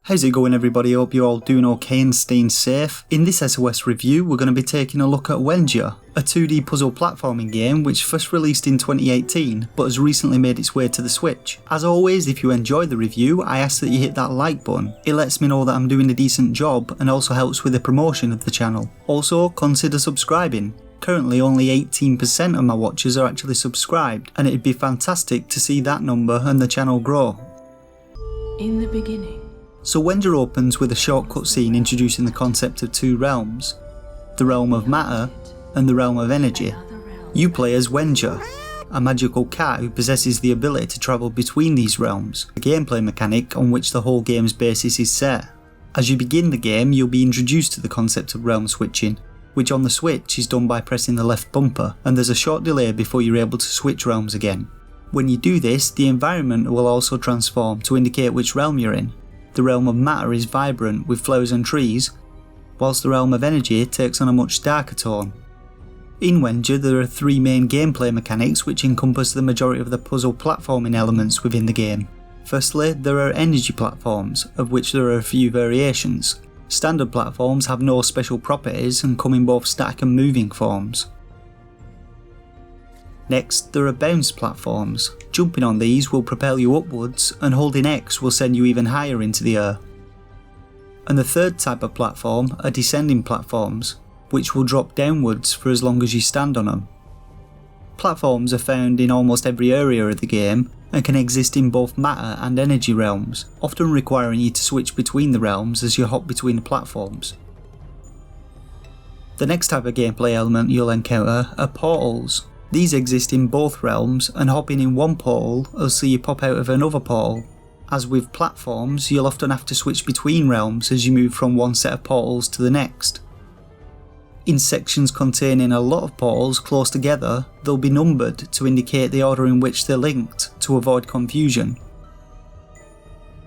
How's it going everybody? Hope you're all doing okay and staying safe. In this SOS review we're going to be taking a look at Wenjia, a 2D puzzle platforming game which first released in 2018 but has recently made its way to the Switch. As always, if you enjoy the review I ask that you hit that like button. It lets me know that I'm doing a decent job and also helps with the promotion of the channel. Also consider subscribing. Currently only 18% of my watchers are actually subscribed and it'd be fantastic to see that number and the channel grow. In the beginning. So Wenjia opens with a short cutscene introducing the concept of two realms, the realm of matter and the realm of energy. You play as Wenjia, a magical cat who possesses the ability to travel between these realms, a gameplay mechanic on which the whole game's basis is set. As you begin the game you'll be introduced to the concept of realm switching, which on the Switch is done by pressing the left bumper, and there's a short delay before you're able to switch realms again. When you do this, the environment will also transform to indicate which realm you're in. The realm of matter is vibrant with flowers and trees, whilst the realm of energy takes on a much darker tone. In Wenjia there are three main gameplay mechanics which encompass the majority of the puzzle platforming elements within the game. Firstly, there are energy platforms, of which there are a few variations. Standard platforms have no special properties and come in both static and moving forms. Next, there are bounce platforms. Jumping on these will propel you upwards and holding X will send you even higher into the air. And the third type of platform are descending platforms, which will drop downwards for as long as you stand on them. Platforms are found in almost every area of the game and can exist in both matter and energy realms, often requiring you to switch between the realms as you hop between the platforms. The next type of gameplay element you'll encounter are portals. These exist in both realms and hopping in one portal will see you pop out of another portal. As with platforms, you'll often have to switch between realms as you move from one set of portals to the next. In sections containing a lot of portals close together, they'll be numbered to indicate the order in which they're linked to avoid confusion.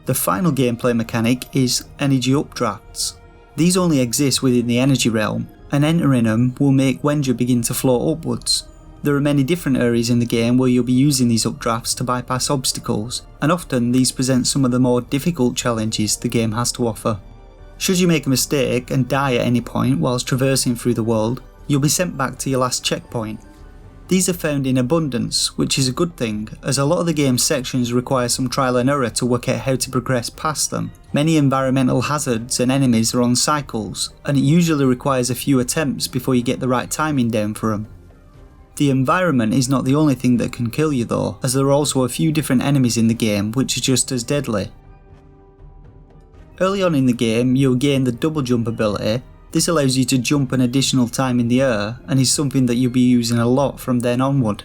The final gameplay mechanic is energy updrafts. These only exist within the energy realm, and entering them will make Wenjia begin to float upwards. There are many different areas in the game where you'll be using these updrafts to bypass obstacles, and often these present some of the more difficult challenges the game has to offer. Should you make a mistake and die at any point whilst traversing through the world, you'll be sent back to your last checkpoint. These are found in abundance, which is a good thing, as a lot of the game's sections require some trial and error to work out how to progress past them. Many environmental hazards and enemies are on cycles, and it usually requires a few attempts before you get the right timing down for them. The environment is not the only thing that can kill you though, as there are also a few different enemies in the game which are just as deadly. Early on in the game you'll gain the double jump ability. This allows you to jump an additional time in the air and is something that you'll be using a lot from then onward.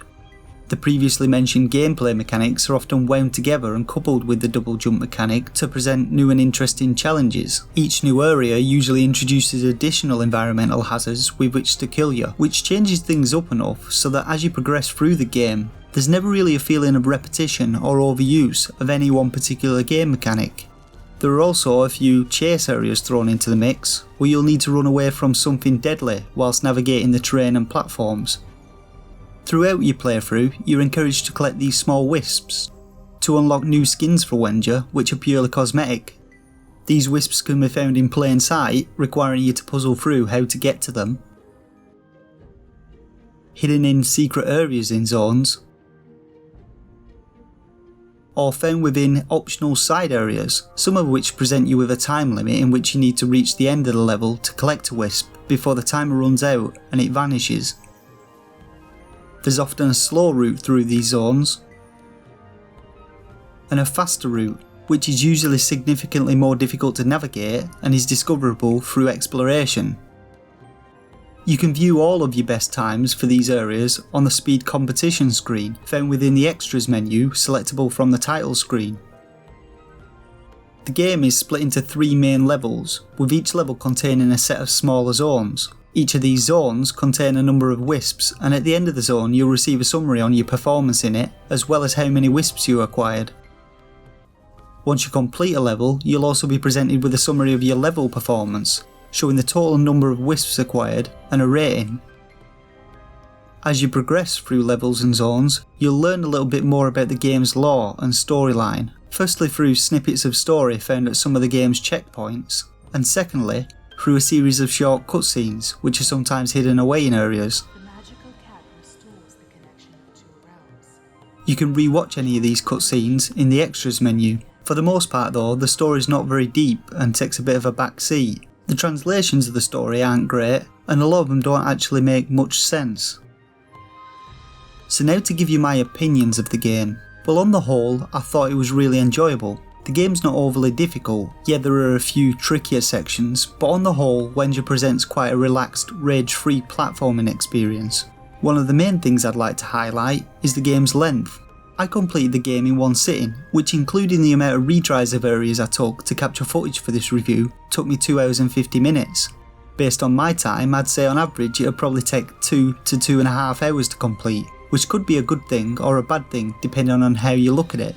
The previously mentioned gameplay mechanics are often wound together and coupled with the double jump mechanic to present new and interesting challenges. Each new area usually introduces additional environmental hazards with which to kill you, which changes things up enough so that as you progress through the game, there's never really a feeling of repetition or overuse of any one particular game mechanic. There are also a few chase areas thrown into the mix, where you'll need to run away from something deadly whilst navigating the terrain and platforms. Throughout your playthrough, you're encouraged to collect these small wisps to unlock new skins for Wenjia, which are purely cosmetic. These wisps can be found in plain sight, requiring you to puzzle through how to get to them. Hidden in secret areas in zones, or found within optional side areas, some of which present you with a time limit in which you need to reach the end of the level to collect a wisp before the timer runs out and it vanishes. There's often a slow route through these zones, and a faster route, which is usually significantly more difficult to navigate and is discoverable through exploration. You can view all of your best times for these areas on the speed competition screen found within the extras menu selectable from the title screen. The game is split into three main levels, with each level containing a set of smaller zones. Each of these zones contain a number of wisps, and at the end of the zone you'll receive a summary on your performance in it, as well as how many wisps you acquired. Once you complete a level, you'll also be presented with a summary of your level performance, showing the total number of wisps acquired and a rating. As you progress through levels and zones, you'll learn a little bit more about the game's lore and storyline, Firstly through snippets of story found at some of the game's checkpoints, and secondly through a series of short cutscenes which are sometimes hidden away in areas. The magical cat restores the connection of the two realms. You can re-watch any of these cutscenes in the extras menu. For the most part though, the story is not very deep and takes a bit of a back seat. The translations of the story aren't great, and a lot of them don't actually make much sense. So now to give you my opinions of the game. Well, on the whole, I thought it was really enjoyable. The game's not overly difficult, yeah there are a few trickier sections, but on the whole, Wenjia presents quite a relaxed, rage-free platforming experience. One of the main things I'd like to highlight is the game's length. I completed the game in one sitting, which including the amount of retries of areas I took to capture footage for this review, took me 2 hours and 50 minutes. Based on my time, I'd say on average it'll probably take 2 to 2.5 hours to complete, which could be a good thing or a bad thing depending on how you look at it.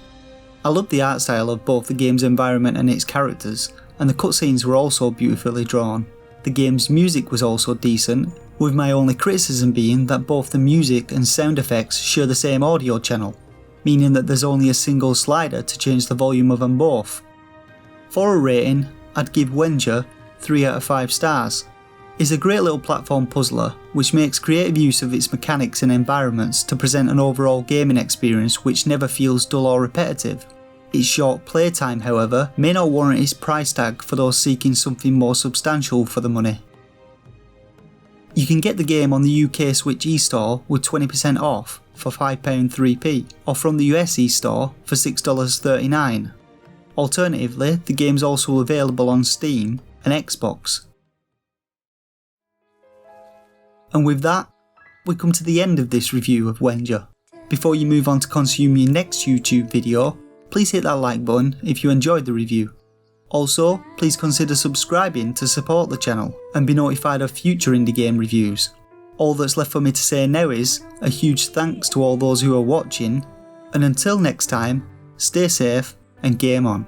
I love the art style of both the game's environment and its characters, and the cutscenes were also beautifully drawn. The game's music was also decent, with my only criticism being that both the music and sound effects share the same audio channel, meaning that there's only a single slider to change the volume of them both. For a rating, I'd give Wenjia 3 out of 5 stars. It's a great little platform puzzler which makes creative use of its mechanics and environments to present an overall gaming experience which never feels dull or repetitive. Its short playtime, however, may not warrant its price tag for those seeking something more substantial for the money. You can get the game on the UK Switch eStore with 20% off for £5.3p, or from the US eStore for $6.39. Alternatively, the game's also available on Steam and Xbox. And with that, we come to the end of this review of Wenjia. Before you move on to consume your next YouTube video, please hit that like button if you enjoyed the review. Also, please consider subscribing to support the channel and be notified of future indie game reviews. All that's left for me to say now is a huge thanks to all those who are watching, and until next time, stay safe and game on.